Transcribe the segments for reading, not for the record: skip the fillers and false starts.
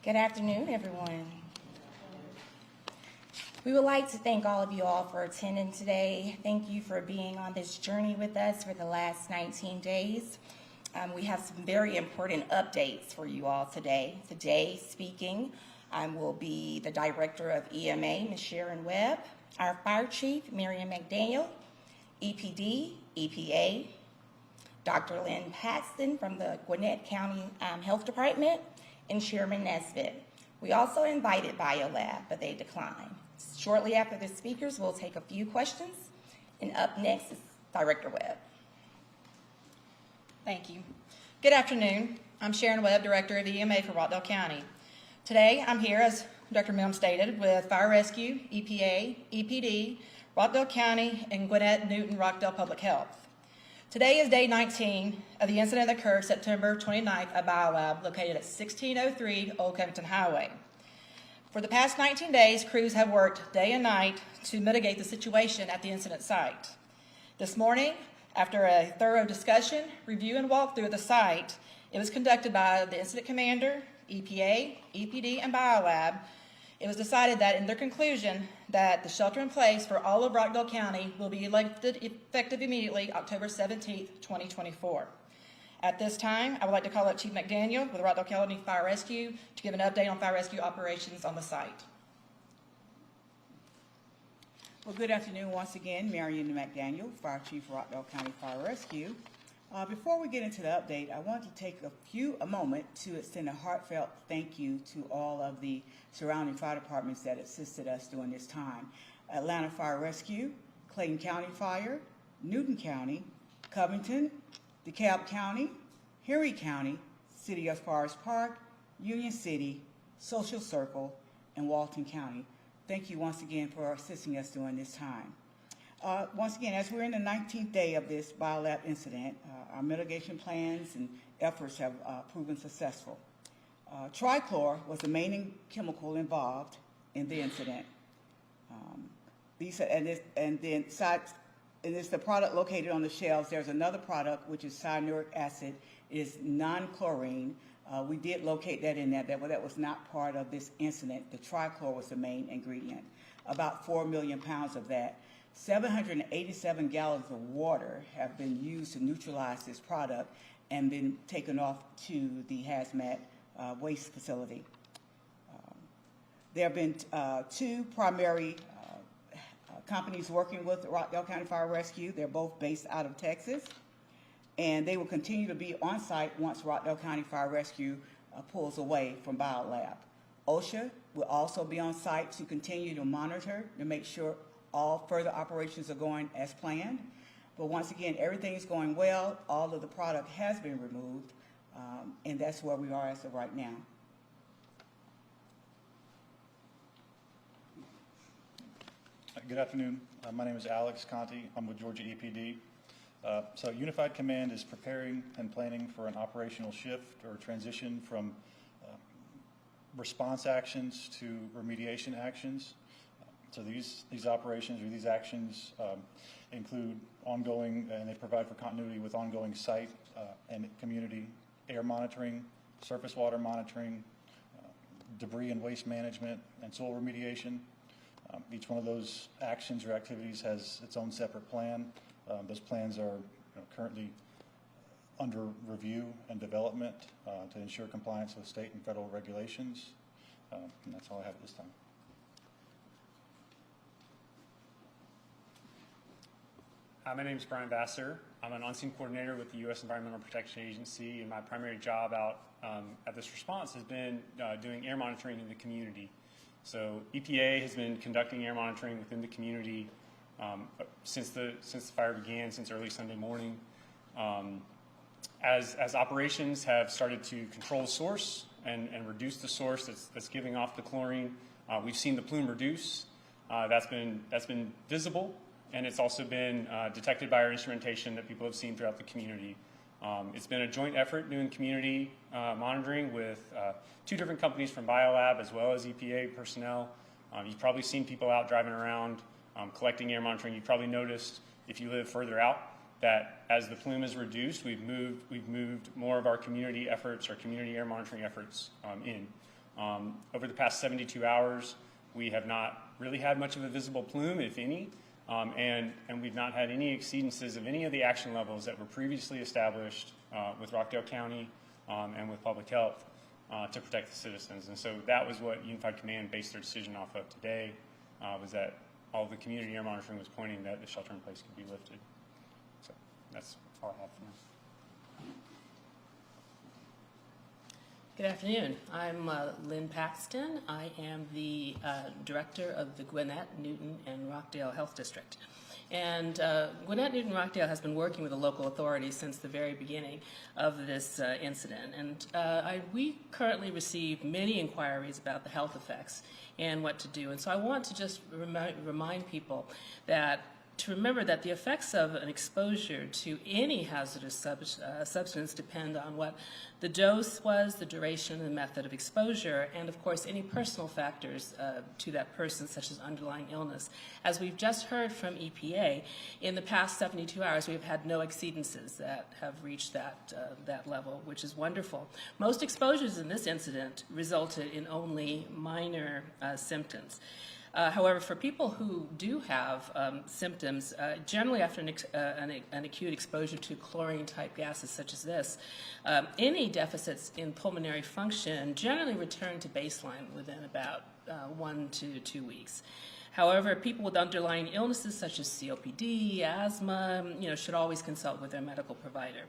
Good afternoon, everyone. We would like to thank all of you all for attending today. Thank you for being on this journey with us for the last 19 days. We have some very important updates for you all today. Today, speaking will be the Director of EMA, Ms. Sharon Webb, our Fire Chief, Maran McDaniel, EPD, EPA, Dr. Lynn Paxton from the Gwinnett County Health Department, and Chairman Nebet. We also invited BioLab, but they declined. Shortly after the speakers, we'll take a few questions, and up next is Director Webb. Thank you. Good afternoon. I'm Sharon Webb, Director of EMA for Rockdale County. Today, I'm here, as Dr. Milne stated, with Fire Rescue, EPA, EPD, Rockdale County, and Gwinnett, Newton, Rockdale Public Health. Today is day 19 of the incident that occurred September 29th at BioLab, located at 1603 Old Covington Highway. For the past 19 days, crews have worked day and night to mitigate the situation at the incident site. This morning, after a thorough discussion, review, and walkthrough of the site, it was conducted by the incident commander, EPA, EPD, and BioLab. It was decided that in their conclusion that the shelter in place for all of Rockdale County will be effective immediately October 17th, 2024. At this time, I would like to call up Chief McDaniel with Rockdale County Fire Rescue to give an update on fire rescue operations on the site. Well, good afternoon once again. Maran McDaniel, Fire Chief, Rockdale County Fire Rescue. Before we get into the update, I want to take a moment to extend a heartfelt thank you to all of the surrounding fire departments that assisted us during this time. Atlanta Fire Rescue, Clayton County Fire, Newton County, Covington, DeKalb County, Henry County, City of Forest Park, Union City, Social Circle, and Walton County. Thank you once again for assisting us during this time. Once again, as we're in the 19th day of this BioLab incident, our mitigation plans and efforts have proven successful. Trichlor was the main chemical involved in the incident. And it's the product located on the shelves. There's another product, which is cyanuric acid. It is non-chlorine. We did locate that in there. That was not part of this incident. The trichlor was the main ingredient. About 4 million pounds of that. 787 gallons of water have been used to neutralize this product and been taken off to the hazmat waste facility. There have been two primary companies working with Rockdale County Fire Rescue. They're both based out of Texas, and they will continue to be on site once Rockdale County Fire Rescue pulls away from BioLab. OSHA will also be on site to continue to monitor to make sure all further operations are going as planned. But once again, everything is going well. All of the product has been removed, and that's where we are as of right now. Good afternoon. My name is Alex Conti. I'm with Georgia EPD. So Unified Command is preparing and planning for an operational shift or transition from response actions to remediation actions. So these operations or these actions include ongoing, and they provide for continuity with ongoing site and community air monitoring, surface water monitoring, debris and waste management, and soil remediation. Each one of those actions or activities has its own separate plan. Those plans are currently under review and development to ensure compliance with state and federal regulations. And that's all I have at this time. Hi, my name is Brian Vasser. I'm an on-scene coordinator with the U.S. Environmental Protection Agency, and my primary job out at this response has been doing air monitoring in the community. So EPA has been conducting air monitoring within the community since the fire began, since early Sunday morning. As operations have started to control the source and reduce the source that's giving off the chlorine, we've seen the plume reduce. That's been visible, and it's also been detected by our instrumentation that people have seen throughout the community. It's been a joint effort doing community monitoring with two different companies from BioLab as well as EPA personnel. You've probably seen people out driving around collecting air monitoring. You've probably noticed, if you live further out, that as the plume is reduced, we've moved more of our community efforts, our community air monitoring efforts in. Over the past 72 hours, we have not really had much of a visible plume, if any, and we've not had any exceedances of any of the action levels that were previously established with Rockdale County and with Public Health to protect the citizens. And so that was what Unified Command based their decision off of today, was that all the community air monitoring was pointing that the shelter in place could be lifted. So that's all I have for now. Good afternoon. I'm Lynn Paxton. I am the director of the Gwinnett, Newton, and Rockdale Health District. And Gwinnett, Newton, Rockdale has been working with the local authorities since the very beginning of this incident. And we currently receive many inquiries about the health effects and what to do. And so I want to just remind people that to remember that the effects of an exposure to any hazardous substance depend on what the dose was, the duration and method of exposure, and of course any personal factors to that person, such as underlying illness. As we've just heard from EPA, in the past 72 hours we've had no exceedances that have reached that level, which is wonderful. Most exposures in this incident resulted in only minor symptoms. However, for people who do have symptoms, generally after an acute exposure to chlorine-type gases such as this, any deficits in pulmonary function generally return to baseline within about 1 to 2 weeks. However, people with underlying illnesses such as COPD, asthma, should always consult with their medical provider.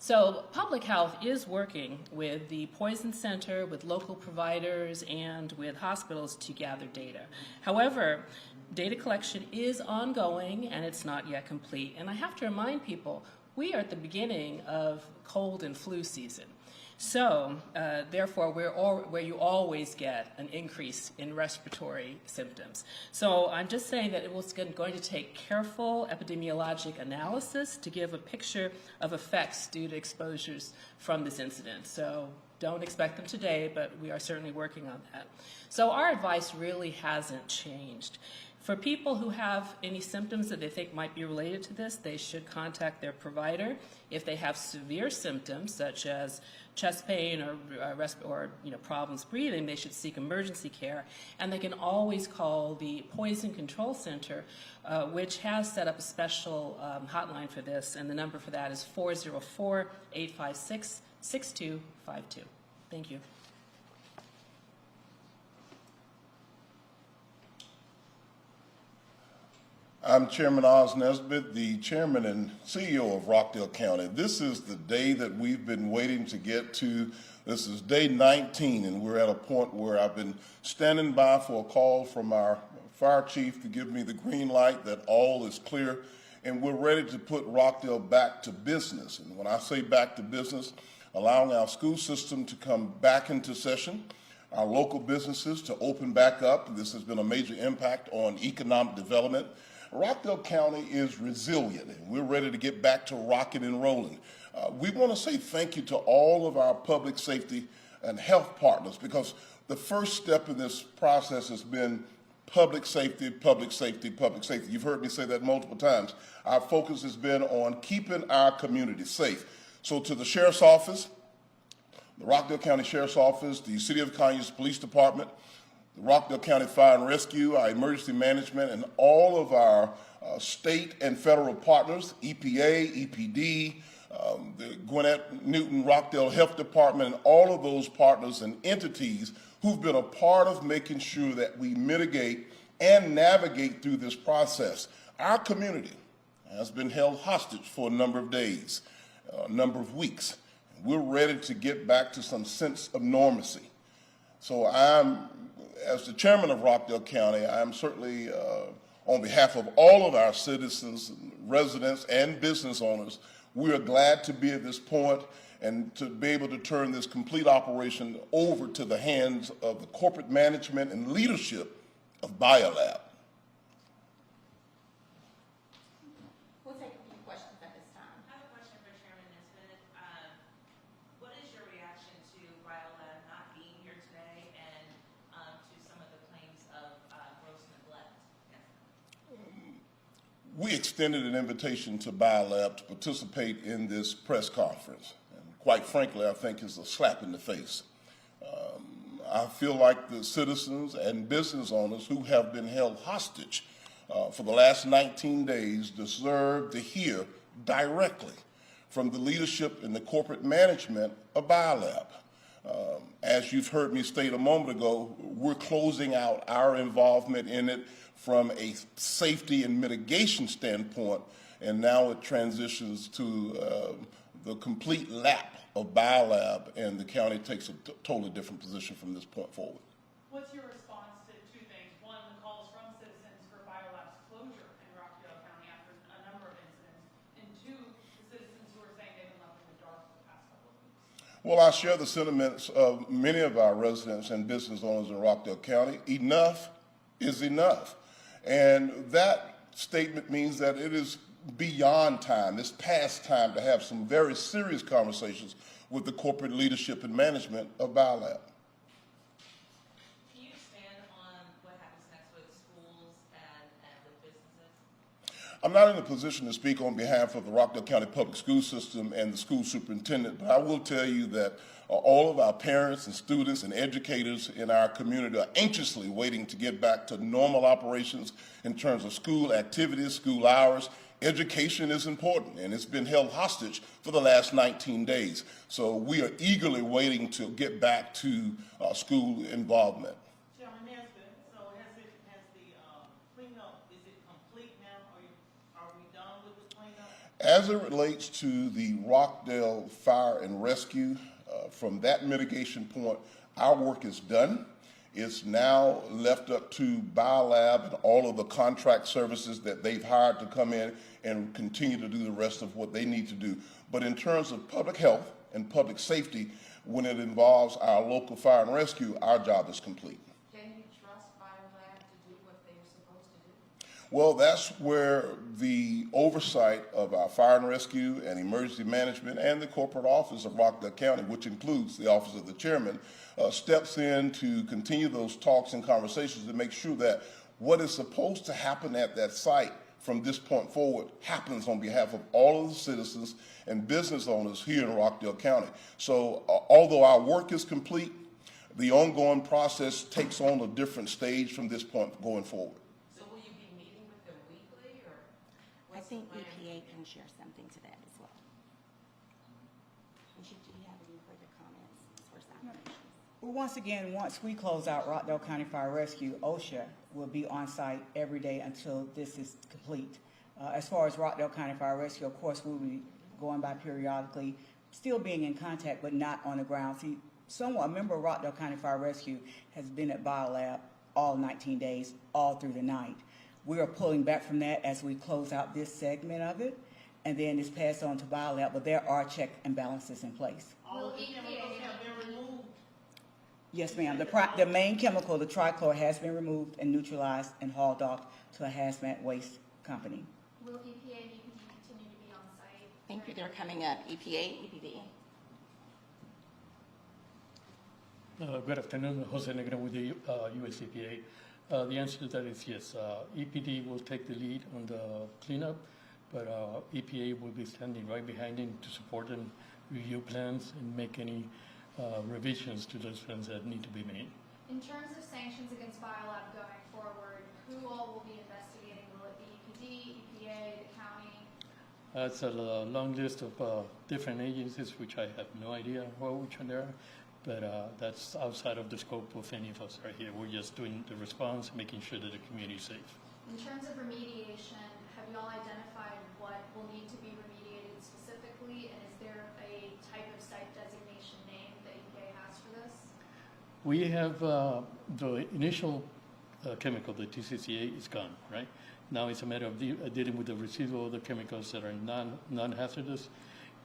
So Public Health is working with the Poison Center, with local providers, and with hospitals to gather data. However, data collection is ongoing and it's not yet complete. And I have to remind people, we are at the beginning of cold and flu season. So, therefore, where you always get an increase in respiratory symptoms. So I'm just saying that it was going to take careful epidemiologic analysis to give a picture of effects due to exposures from this incident. So don't expect them today, but we are certainly working on that. So our advice really hasn't changed. For people who have any symptoms that they think might be related to this, they should contact their provider. If they have severe symptoms, such as chest pain or problems breathing, they should seek emergency care. And they can always call the Poison Control Center, which has set up a special hotline for this, and the number for that is 404-856-6252. Thank you. I'm Chairman Oz Nesbitt, the Chairman and CEO of Rockdale County. This is the day that we've been waiting to get to. This is day 19, and we're at a point where I've been standing by for a call from our fire chief to give me the green light that all is clear, and we're ready to put Rockdale back to business. And when I say back to business, allowing our school system to come back into session, our local businesses to open back up. This has been a major impact on economic development. Rockdale County is resilient, and we're ready to get back to rocking and rolling. We want to say thank you to all of our public safety and health partners, because the first step in this process has been public safety, public safety, public safety. You've heard me say that multiple times. Our focus has been on keeping our community safe. So to the Sheriff's Office, the Rockdale County Sheriff's Office, the City of Conyers Police Department, the Rockdale County Fire and Rescue, our emergency management, and all of our state and federal partners, EPA, EPD, the Gwinnett, Newton, Rockdale Health Department, and all of those partners and entities who've been a part of making sure that we mitigate and navigate through this process. Our community has been held hostage for a number of days, a number of weeks. We're ready to get back to some sense of normalcy. So as the chairman of Rockdale County, I'm certainly, on behalf of all of our citizens, residents, and business owners, we are glad to be at this point and to be able to turn this complete operation over to the hands of the corporate management and leadership of BioLab. We'll take a few questions at this time. I have a question for Chairman Nesbitt. What is your reaction to BioLab not being here today and to some of the claims of gross neglect? We extended an invitation to BioLab to participate in this press conference. And quite frankly, I think it's a slap in the face. I feel like the citizens and business owners who have been held hostage for the last 19 days deserve to hear directly from the leadership and the corporate management of BioLab. As you've heard me state a moment ago, we're closing out our involvement in it from a safety and mitigation standpoint, and now it transitions to the complete lap of BioLab, and the county takes a totally different position from this point forward. What's your response to two things? One, the calls from citizens for BioLab's closure in Rockdale County after a number of incidents, and two, the citizens who are saying they've been left in the dark for the past couple of weeks? Well, I share the sentiments of many of our residents and business owners in Rockdale County. Enough is enough. And that statement means that it is beyond time. It's past time to have some very serious conversations with the corporate leadership and management of BioLab. Can you expand on what happens next with schools and with businesses? I'm not in a position to speak on behalf of the Rockdale County Public School System and the school superintendent, but I will tell you that all of our parents and students and educators in our community are anxiously waiting to get back to normal operations in terms of school activities, school hours. Education is important, and it's been held hostage for the last 19 days. So we are eagerly waiting to get back to school involvement. Chairman Nesbitt, so has the cleanup, is it complete now? Are we done with the cleanup? As it relates to the Rockdale Fire and Rescue, from that mitigation point, our work is done. It's now left up to BioLab and all of the contract services that they've hired to come in and continue to do the rest of what they need to do. But in terms of public health and public safety, when it involves our local fire and rescue, our job is complete. Can you trust BioLab to do what they're supposed to do? Well, that's where the oversight of our fire and rescue and emergency management and the corporate office of Rockdale County, which includes the office of the chairman, steps in to continue those talks and conversations to make sure that what is supposed to happen at that site from this point forward happens on behalf of all of the citizens and business owners here in Rockdale County. So although our work is complete, the ongoing process takes on a different stage from this point going forward. So will you be meeting with them weekly, or I what's the think plan? EPA can share something to that as well. Do you have any further comments as far as operations? Well, once again, once we close out Rockdale County Fire Rescue, OSHA will be on site every day until this is complete. As far as Rockdale County Fire Rescue, of course, we'll be going by periodically, still being in contact, but not on the ground. See, a member of Rockdale County Fire Rescue has been at BioLab all 19 days, all through the night. We are pulling back from that as we close out this segment of it, and then it's passed on to BioLab, but there are checks and balances in place. All of the chemicals have been removed. Yes, ma'am. The main chemical, the trichlor, has been removed and neutralized and hauled off to a hazmat waste company. Will EPA and EPD continue to be on site? Thank you. They're coming up. EPA, EPD. Good afternoon, Jose Negra with the US EPA. The answer to that is yes. EPD will take the lead on the cleanup, but EPA will be standing right behind him to support and review plans and make any revisions to those plans that need to be made. In terms of sanctions against BioLab going forward, who all will be investigating? Will it be EPD, EPA, the county? It's a long list of different agencies, which I have no idea which one they are, but that's outside of the scope of any of us right here. We're just doing the response, making sure that the community is safe. In terms of remediation, have you all identified what will need to be remediated specifically, and is there a type of site designation name that EPA has for this? We have the initial chemical, the TCCA, is gone, right? Now it's a matter of dealing with the residual other chemicals that are non-hazardous,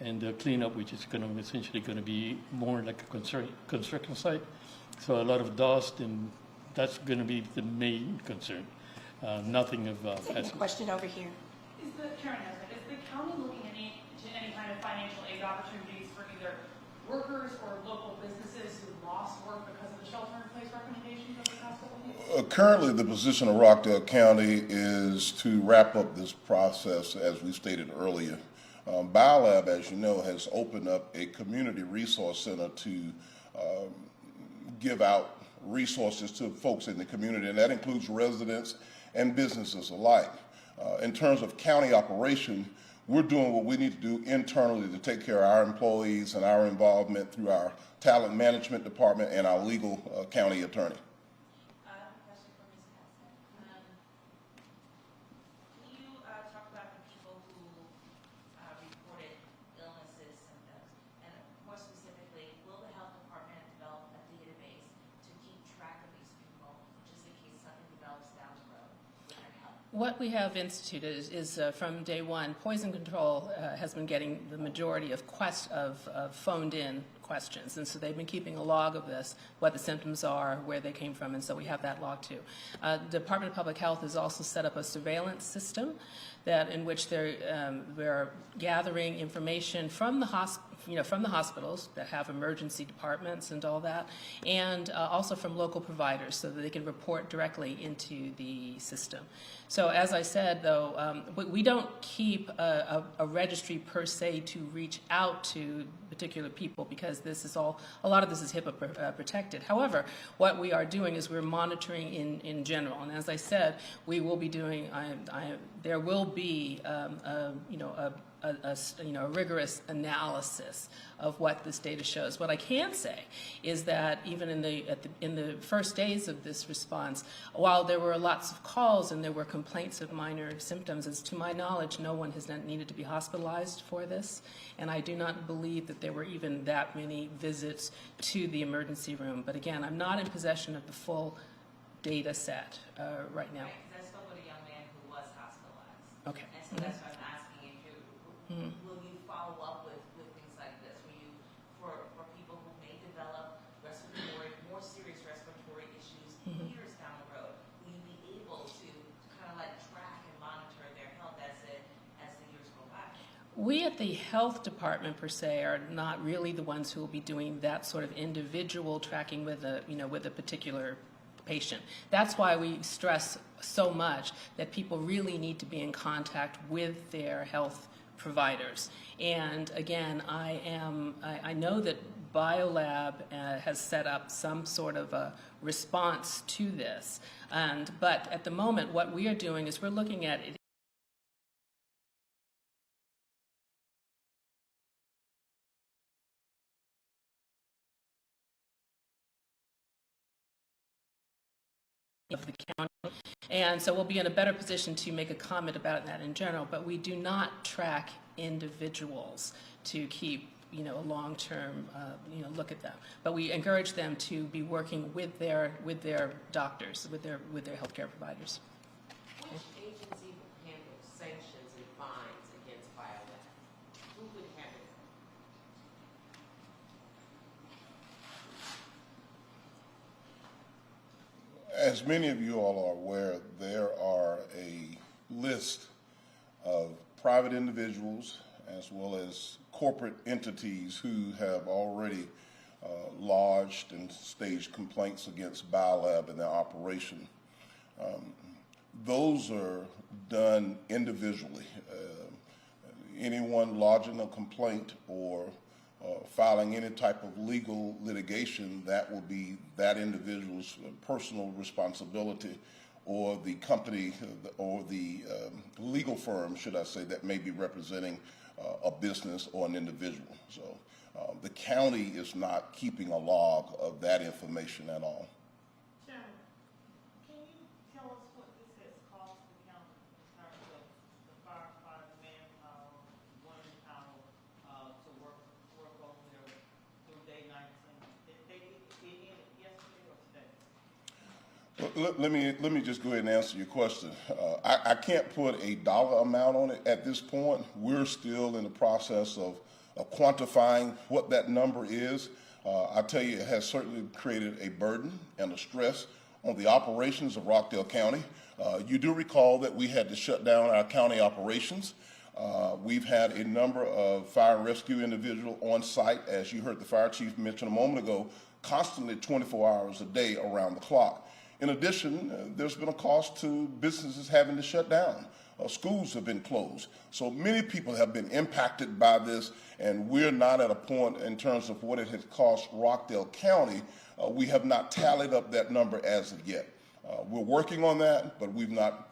and the cleanup, which is essentially going to be more like a construction site. So a lot of dust, and that's going to be the main concern. Nothing of Taking a question over here. Is the county looking into any kind of financial aid opportunities for either workers or local businesses who lost work because of the shelter-in-place recommendations over the past couple of weeks? Currently, the position of Rockdale County is to wrap up this process, as we stated earlier. BioLab, as you know, has opened up a community resource center to give out resources to folks in the community, and that includes residents and businesses alike. In terms of county operation, we're doing what we need to do internally to take care of our employees and our involvement through our talent management department and our legal county attorney. Question for Ms. Paxton. Can you talk about the people who reported illnesses, symptoms, and more specifically, will the health department develop a database to keep track of these people, just in case something develops down the road with their health? What we have instituted is from day one, poison control has been getting the majority of phoned-in questions, and so they've been keeping a log of this, what the symptoms are, where they came from, and so we have that log too. The Department of Public Health has also set up a surveillance system in which they're gathering information from the hospitals that have emergency departments and all that, and also from local providers so that they can report directly into the system. So as I said, though, we don't keep a registry per se to reach out to particular people because a lot of this is HIPAA protected. However, what we are doing is we're monitoring in general, and as I said, we will be doing. There will be a rigorous analysis of what this data shows. What I can say is that even in the first days of this response, while there were lots of calls and there were complaints of minor symptoms, as to my knowledge, no one has needed to be hospitalized for this, and I do not believe that there were even that many visits to the emergency room. But again, I'm not in possession of the full data set right now. Right, because I spoke with a young man who was hospitalized. Okay. And so that's why I'm asking if you, will you follow up with things like this? Will you, for people who may develop more serious respiratory issues years down the road, will you be able to kind of like track and monitor their health as the years go by? We at the health department per se are not really the ones who will be doing that sort of individual tracking with a particular patient. That's why we stress so much that people really need to be in contact with their health providers. And again, I know that BioLab has set up some sort of a response to this. But at the moment, what we are doing is we're looking at it of the county, and so we'll be in a better position to make a comment about that in general, but we do not track individuals to keep a long-term look at them, but we encourage them to be working with their doctors, with their healthcare providers. Which agency would handle sanctions and fines against BioLab? Who would handle it? As many of you all are aware, there are a list of private individuals as well as corporate entities who have already lodged and staged complaints against BioLab and their operation. Those are done individually. Anyone lodging a complaint or filing any type of legal litigation, that will be that individual's personal responsibility, or the company or the legal firm, should I say, that may be representing a business or an individual. So the county is not keeping a log of that information at all. Sharon, can you tell us what this has cost the county in terms of the firefighter manpower, women power, to work on their through day 19? Did they end it yesterday or today? Let me just go ahead and answer your question. I can't put a dollar amount on it at this point. We're still in the process of quantifying what that number is. I tell you, it has certainly created a burden and a stress on the operations of Rockdale County. You do recall that we had to shut down our county operations. We've had a number of fire and rescue individuals on site, as you heard the fire chief mention a moment ago, constantly 24 hours a day around the clock. In addition, there's been a cost to businesses having to shut down. Schools have been closed. So many people have been impacted by this, and we're not at a point in terms of what it has cost Rockdale County. We have not tallied up that number as of yet. We're working on that, but we've not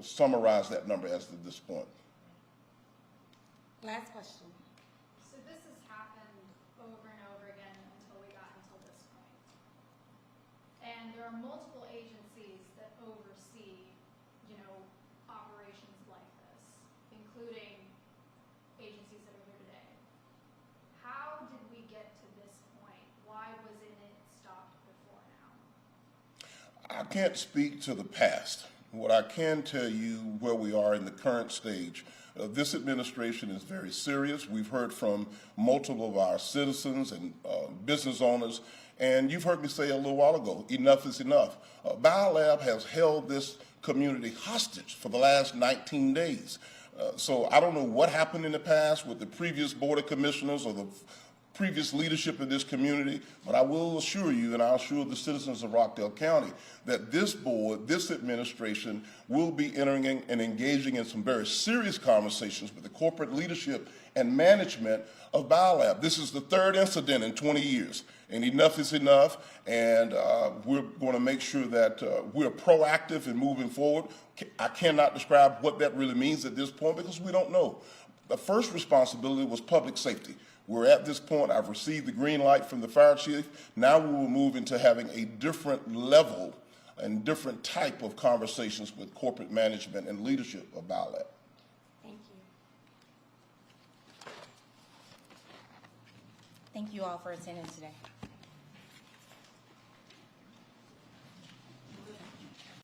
summarized that number as of this point. Last question. So this has happened over and over again until we got until this point. And there are multiple agencies that oversee, operations like this, including agencies that are here today. How did we get to this point? Why wasn't it stopped before now? I can't speak to the past. What I can tell you where we are in the current stage, this administration is very serious. We've heard from multiple of our citizens and business owners, and you've heard me say a little while ago, enough is enough. BioLab has held this community hostage for the last 19 days. So I don't know what happened in the past with the previous Board of Commissioners or the previous leadership in this community, but I will assure you, and I'll assure the citizens of Rockdale County, that this board, this administration, will be entering and engaging in some very serious conversations with the corporate leadership and management of BioLab. This is the third incident in 20 years, and enough is enough, and we're going to make sure that we're proactive in moving forward. I cannot describe what that really means at this point because we don't know. The first responsibility was public safety. We're at this point. I've received the green light from the fire chief. Now we will move into having a different level and different type of conversations with corporate management and leadership of BioLab. Thank you. Thank you all for attending today.